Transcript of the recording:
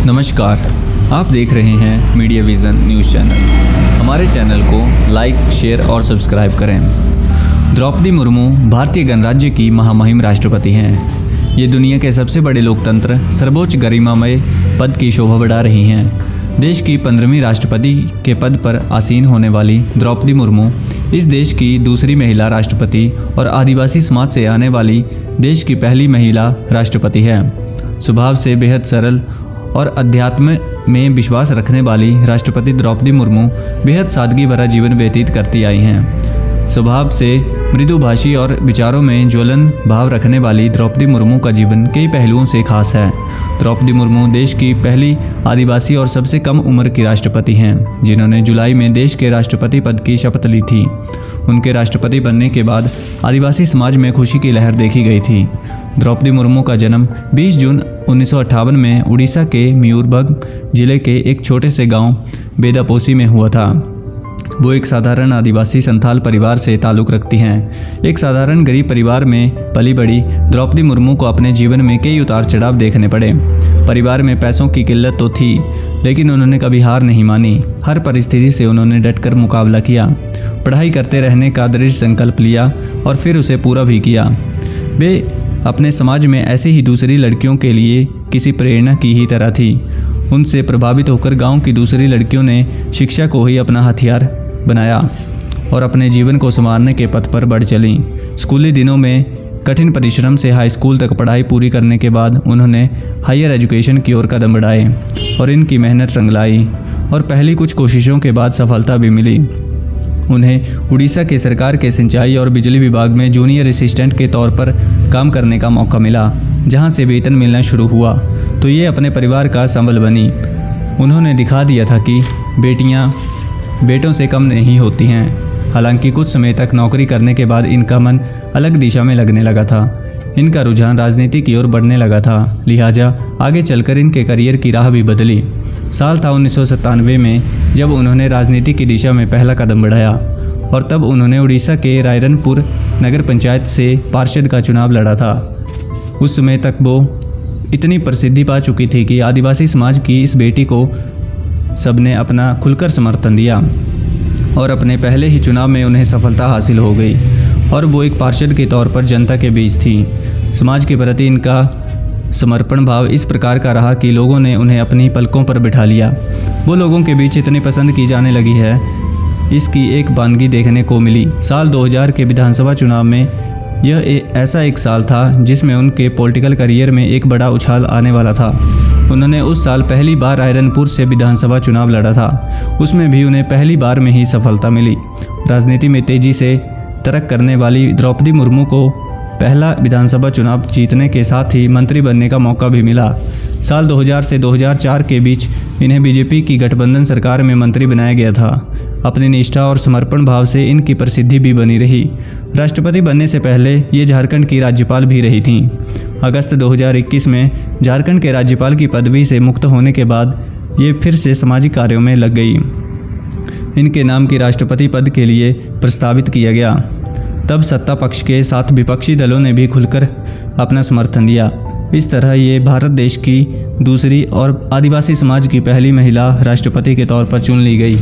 नमस्कार, आप देख रहे हैं मीडिया विज़न न्यूज़ चैनल। हमारे चैनल को लाइक, शेयर और सब्सक्राइब करें। द्रौपदी मुर्मू भारतीय गणराज्य की महामहिम राष्ट्रपति हैं। ये दुनिया के सबसे बड़े लोकतंत्र सर्वोच्च गरिमामय पद की शोभा बढ़ा रही हैं। देश की 15वीं राष्ट्रपति के पद पर आसीन होने वाली द्रौपदी मुर्मू इस देश की दूसरी महिला राष्ट्रपति और आदिवासी समाज से आने वाली देश की पहली महिला राष्ट्रपति है। स्वभाव से बेहद सरल और अध्यात्म में विश्वास रखने वाली राष्ट्रपति द्रौपदी मुर्मू बेहद सादगी भरा जीवन व्यतीत करती आई हैं। स्वभाव से मृदुभाषी और विचारों में ज्वलन भाव रखने वाली द्रौपदी मुर्मू का जीवन कई पहलुओं से खास है। द्रौपदी मुर्मू देश की पहली आदिवासी और सबसे कम उम्र की राष्ट्रपति हैं, जिन्होंने जुलाई में देश के राष्ट्रपति पद की शपथ ली थी। उनके राष्ट्रपति बनने के बाद आदिवासी समाज में खुशी की लहर देखी गई थी। द्रौपदी मुर्मू का जन्म 20 जून 1958 में उड़ीसा के मयूरभंज जिले के एक छोटे से गांव बेदापोसी में हुआ था। वो एक साधारण आदिवासी संथाल परिवार से ताल्लुक़ रखती हैं। एक साधारण गरीब परिवार में पली बड़ी द्रौपदी मुर्मू को अपने जीवन में कई उतार चढ़ाव देखने पड़े। परिवार में पैसों की किल्लत तो थी, लेकिन उन्होंने कभी हार नहीं मानी। हर परिस्थिति से उन्होंने डटकर मुकाबला किया, पढ़ाई करते रहने का दृढ़ संकल्प लिया और फिर उसे पूरा भी किया। वे अपने समाज में ऐसी ही दूसरी लड़कियों के लिए किसी प्रेरणा की ही तरह थी। उनसे प्रभावित होकर गांव की दूसरी लड़कियों ने शिक्षा को ही अपना हथियार बनाया और अपने जीवन को संवारने के पथ पर बढ़ चलीं। स्कूली दिनों में कठिन परिश्रम से हाई स्कूल तक पढ़ाई पूरी करने के बाद उन्होंने हायर एजुकेशन की ओर कदम बढ़ाए और इनकी मेहनत रंग लाई और पहली कुछ कोशिशों के बाद सफलता भी मिली। उन्हें उड़ीसा के सरकार के सिंचाई और बिजली विभाग में जूनियर असिस्टेंट के तौर पर काम करने का मौका मिला, जहां से वेतन मिलना शुरू हुआ तो ये अपने परिवार का संबल बनी। उन्होंने दिखा दिया था कि बेटियां बेटों से कम नहीं होती हैं। हालांकि कुछ समय तक नौकरी करने के बाद इनका मन अलग दिशा में लगने लगा था। इनका रुझान राजनीति की ओर बढ़ने लगा था, लिहाजा आगे चलकर इनके करियर की राह भी बदली। साल था 1997 में जब उन्होंने राजनीति की दिशा में पहला कदम बढ़ाया और तब उन्होंने उड़ीसा के रायरनपुर नगर पंचायत से पार्षद का चुनाव लड़ा था। उस समय तक वो इतनी प्रसिद्धि पा चुकी थी कि आदिवासी समाज की इस बेटी को सबने अपना खुलकर समर्थन दिया और अपने पहले ही चुनाव में उन्हें सफलता हासिल हो गई और वो एक पार्षद के तौर पर जनता के बीच थी। समाज के प्रति इनका समर्पण भाव इस प्रकार का रहा कि लोगों ने उन्हें अपनी पलकों पर बिठा लिया। वो लोगों के बीच इतनी पसंद की जाने लगी है, इसकी एक वानगी देखने को मिली। साल 2000 के विधानसभा चुनाव में यह ऐसा एक साल था जिसमें उनके पॉलिटिकल करियर में एक बड़ा उछाल आने वाला था। उन्होंने उस साल पहली बार रायरनपुर से विधानसभा चुनाव लड़ा था। उसमें भी उन्हें पहली बार में ही सफलता मिली। राजनीति में तेजी से तरक्की करने वाली द्रौपदी मुर्मू को पहला विधानसभा चुनाव जीतने के साथ ही मंत्री बनने का मौका भी मिला। साल 2000 से 2004 के बीच इन्हें बीजेपी की गठबंधन सरकार में मंत्री बनाया गया था। अपनी निष्ठा और समर्पण भाव से इनकी प्रसिद्धि भी बनी रही। राष्ट्रपति बनने से पहले ये झारखंड की राज्यपाल भी रही थीं। अगस्त 2021 में झारखंड के राज्यपाल की पदवी से मुक्त होने के बाद ये फिर से सामाजिक कार्यों में लग गई। इनके नाम की राष्ट्रपति पद के लिए प्रस्तावित किया गया। तब सत्ता पक्ष के साथ विपक्षी दलों ने भी खुलकर अपना समर्थन दिया। इस तरह ये भारत देश की दूसरी और आदिवासी समाज की पहली महिला राष्ट्रपति के तौर पर चुन ली गई।